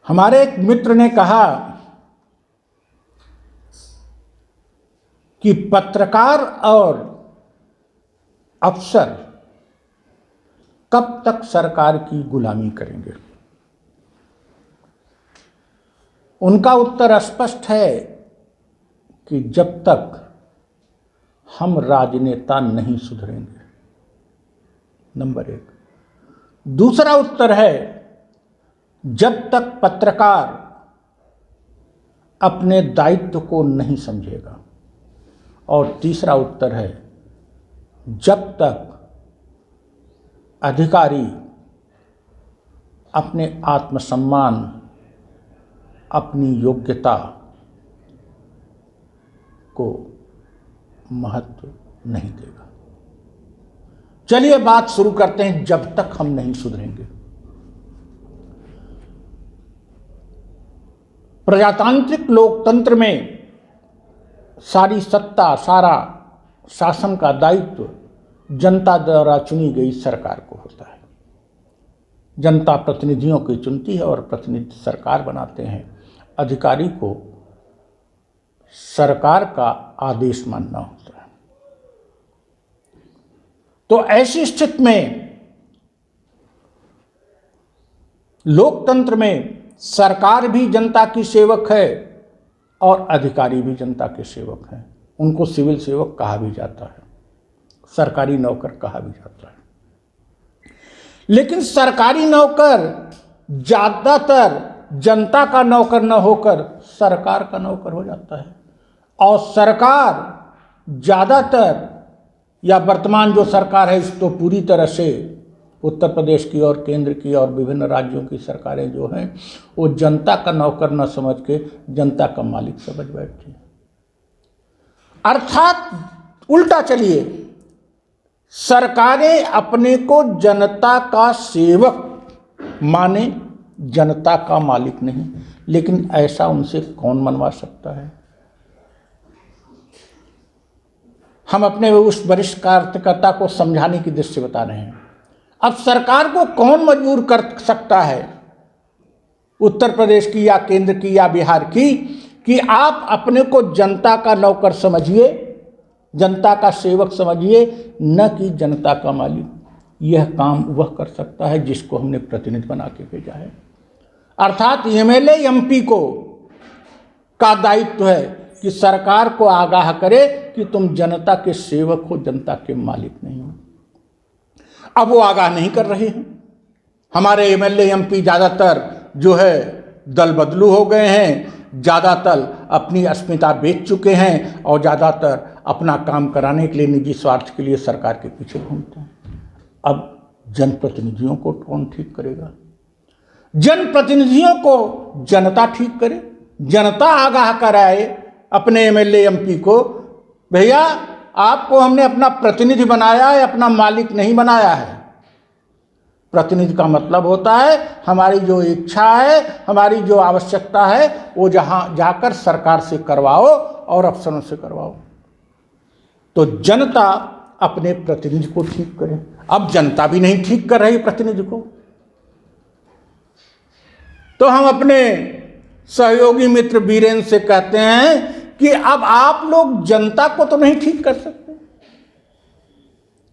हमारे एक मित्र ने कहा कि पत्रकार और अफसर कब तक सरकार की गुलामी करेंगे। उनका उत्तर स्पष्ट है कि जब तक हम राजनेता नहीं सुधरेंगे, नंबर एक। दूसरा उत्तर है, जब तक पत्रकार अपने दायित्व को नहीं समझेगा। और तीसरा उत्तर है, जब तक अधिकारी अपने आत्मसम्मान, अपनी योग्यता को महत्व नहीं देगा। चलिए बात शुरू करते हैं, जब तक हम नहीं सुधरेंगे। प्रजातांत्रिक लोकतंत्र में सारी सत्ता, सारा शासन का दायित्व जनता द्वारा चुनी गई सरकार को होता है। जनता प्रतिनिधियों को चुनती है और प्रतिनिधि सरकार बनाते हैं। अधिकारी को सरकार का आदेश मानना होता है। तो ऐसी स्थिति में लोकतंत्र में सरकार भी जनता की सेवक है और अधिकारी भी जनता के सेवक हैं। उनको सिविल सेवक कहा भी जाता है, सरकारी नौकर कहा भी जाता है। लेकिन सरकारी नौकर ज्यादातर जनता का नौकर न होकर सरकार का नौकर हो जाता है, और सरकार ज्यादातर, या वर्तमान जो सरकार है तो पूरी तरह से उत्तर प्रदेश की और केंद्र की और विभिन्न राज्यों की सरकारें जो हैं वो जनता का नौकर न समझ के जनता का मालिक समझ बैठती हैं। अर्थात उल्टा चलिए, सरकारें अपने को जनता का सेवक माने, जनता का मालिक नहीं। लेकिन ऐसा उनसे कौन मनवा सकता है। हम अपने उस वरिष्ठ कार्यकर्ता को समझाने की दृष्टि बता रहे हैं। अब सरकार को कौन मजबूर कर सकता है, उत्तर प्रदेश की या केंद्र की या बिहार की, कि आप अपने को जनता का नौकर समझिए, जनता का सेवक समझिए, न कि जनता का मालिक। यह काम वह कर सकता है जिसको हमने प्रतिनिधि बना के भेजा है। अर्थात एमएलए एमपी को का दायित्व है कि सरकार को आगाह करे कि तुम जनता के सेवक हो, जनता के मालिक नहीं हो। अब वो आगाह नहीं कर रहे हैं। हमारे एमएलए एमपी ज़्यादातर जो है दल बदलू हो गए हैं, ज़्यादातर अपनी अस्मिता बेच चुके हैं और ज़्यादातर अपना काम कराने के लिए, निजी स्वार्थ के लिए सरकार के पीछे घूमते हैं। अब जनप्रतिनिधियों को कौन ठीक करेगा। जनप्रतिनिधियों को जनता ठीक करे, जनता आगाह कराए अपने एमएलए एमपी को, भैया आपको हमने अपना प्रतिनिधि बनाया है, अपना मालिक नहीं बनाया है। प्रतिनिधि का मतलब होता है हमारी जो इच्छा है, हमारी जो आवश्यकता है, वो जहां जाकर सरकार से करवाओ और अफसरों से करवाओ। तो जनता अपने प्रतिनिधि को ठीक करे। अब जनता भी नहीं ठीक कर रही प्रतिनिधि को, तो हम अपने सहयोगी मित्र बीरेन से कहते हैं कि अब आप लोग जनता को तो नहीं ठीक कर सकते,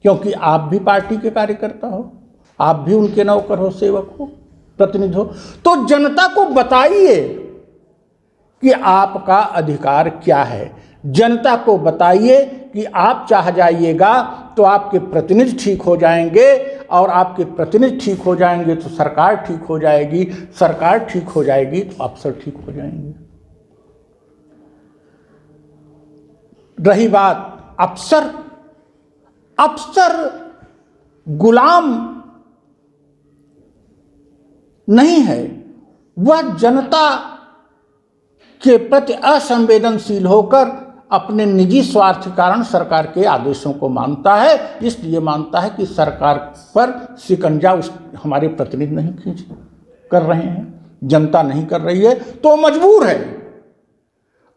क्योंकि आप भी पार्टी के कार्यकर्ता हो, आप भी उनके नौकर हो, सेवक हो, प्रतिनिधि हो। तो जनता को बताइए कि आपका अधिकार क्या है। जनता को बताइए कि आप चाह जाइएगा तो आपके प्रतिनिधि ठीक हो जाएंगे, और आपके प्रतिनिधि ठीक हो जाएंगे तो सरकार ठीक हो जाएगी, सरकार ठीक हो जाएगी तो अफसर ठीक हो जाएंगे। रही बात अफसर, अफसर गुलाम नहीं है, वह जनता के प्रति असंवेदनशील होकर अपने निजी स्वार्थ के कारण सरकार के आदेशों को मानता है। इसलिए मानता है कि सरकार पर शिकंजा हमारे प्रतिनिधि नहीं खींच कर रहे हैं, जनता नहीं कर रही है, तो मजबूर है।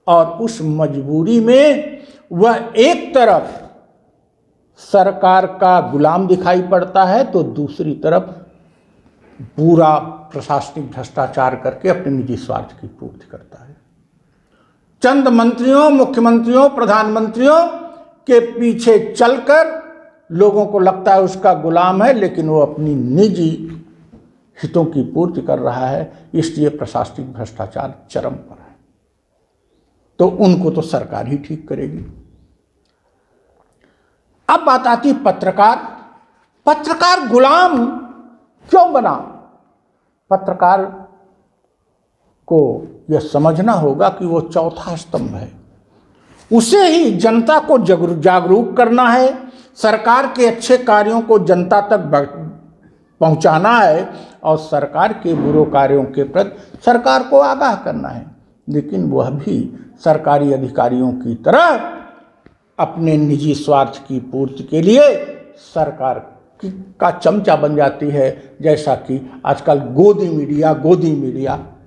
और उस मजबूरी में वह एक तरफ सरकार का गुलाम दिखाई पड़ता है, तो दूसरी तरफ पूरा प्रशासनिक भ्रष्टाचार करके अपने निजी स्वार्थ की पूर्ति करता है। चंद मंत्रियों, मुख्यमंत्रियों, प्रधानमंत्रियों के पीछे चलकर लोगों को लगता है उसका गुलाम है, लेकिन वो अपनी निजी हितों की पूर्ति कर रहा है, इसलिए प्रशासनिक भ्रष्टाचार चरम पर है। तो उनको तो सरकार ही ठीक करेगी। अब बात आती पत्रकार। पत्रकार गुलाम क्यों बना? पत्रकार को यह समझना होगा कि वो चौथा स्तंभ है। उसे ही जनता को जागरूक करना है, सरकार के अच्छे कार्यों को जनता तक पहुंचाना है और सरकार के बुरे कार्यों के प्रति सरकार को आगाह करना है। लेकिन वह भी सरकारी अधिकारियों की तरह अपने निजी स्वार्थ की पूर्ति के लिए सरकार का चमचा बन जाती है, जैसा कि आजकल गोदी मीडिया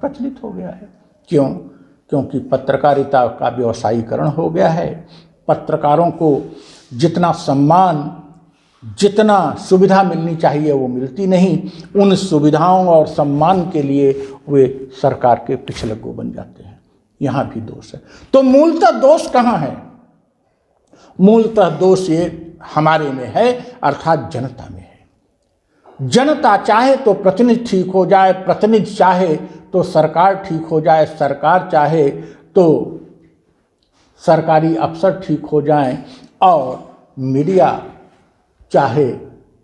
प्रचलित हो गया है। क्यों? क्योंकि पत्रकारिता का व्यवसायीकरण हो गया है। पत्रकारों को जितना सम्मान, जितना सुविधा मिलनी चाहिए वो मिलती नहीं। उन सुविधाओं और सम्मान के लिए वे सरकार के पिछलग्गू बन जाते हैं। यहाँ भी दोष है। तो मूलतः दोष कहाँ है? मूलतः दोष ये हमारे में है, अर्थात जनता में है। जनता चाहे तो प्रतिनिधि ठीक हो जाए, प्रतिनिधि चाहे तो सरकार ठीक हो जाए, सरकार चाहे तो सरकारी अफसर ठीक हो जाएं, और मीडिया चाहे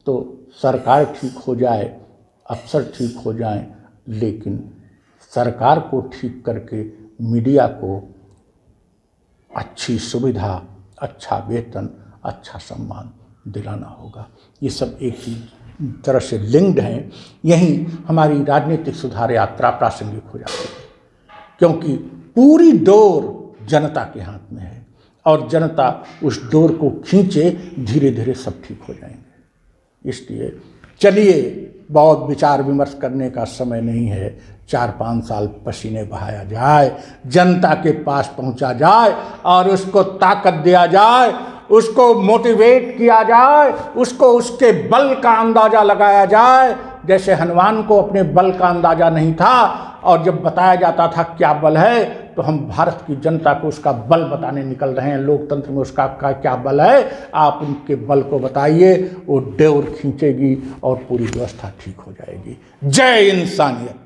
तो सरकार ठीक हो जाए, अफसर ठीक हो जाएं, लेकिन सरकार को ठीक करके मीडिया को अच्छी सुविधा, अच्छा वेतन, अच्छा सम्मान दिलाना होगा। ये सब एक ही तरह से लिंक्ड हैं। यहीं हमारी राजनीतिक सुधार यात्रा प्रासंगिक हो जाती है, क्योंकि पूरी डोर जनता के हाथ में है और जनता उस डोर को खींचे, धीरे धीरे सब ठीक हो जाएंगे। इसलिए चलिए, बहुत विचार विमर्श करने का समय नहीं है। 4-5 साल पसीने बहाया जाए, जनता के पास पहुंचा जाए और उसको ताकत दिया जाए, उसको मोटिवेट किया जाए, उसको उसके बल का अंदाज़ा लगाया जाए। जैसे हनुमान को अपने बल का अंदाज़ा नहीं था, और जब बताया जाता था क्या बल है, तो हम भारत की जनता को उसका बल बताने निकल रहे हैं। लोकतंत्र में उसका क्या बल है, आप उनके बल को बताइए, वो डोर खींचेगी और पूरी व्यवस्था ठीक हो जाएगी। जय इंसानियत।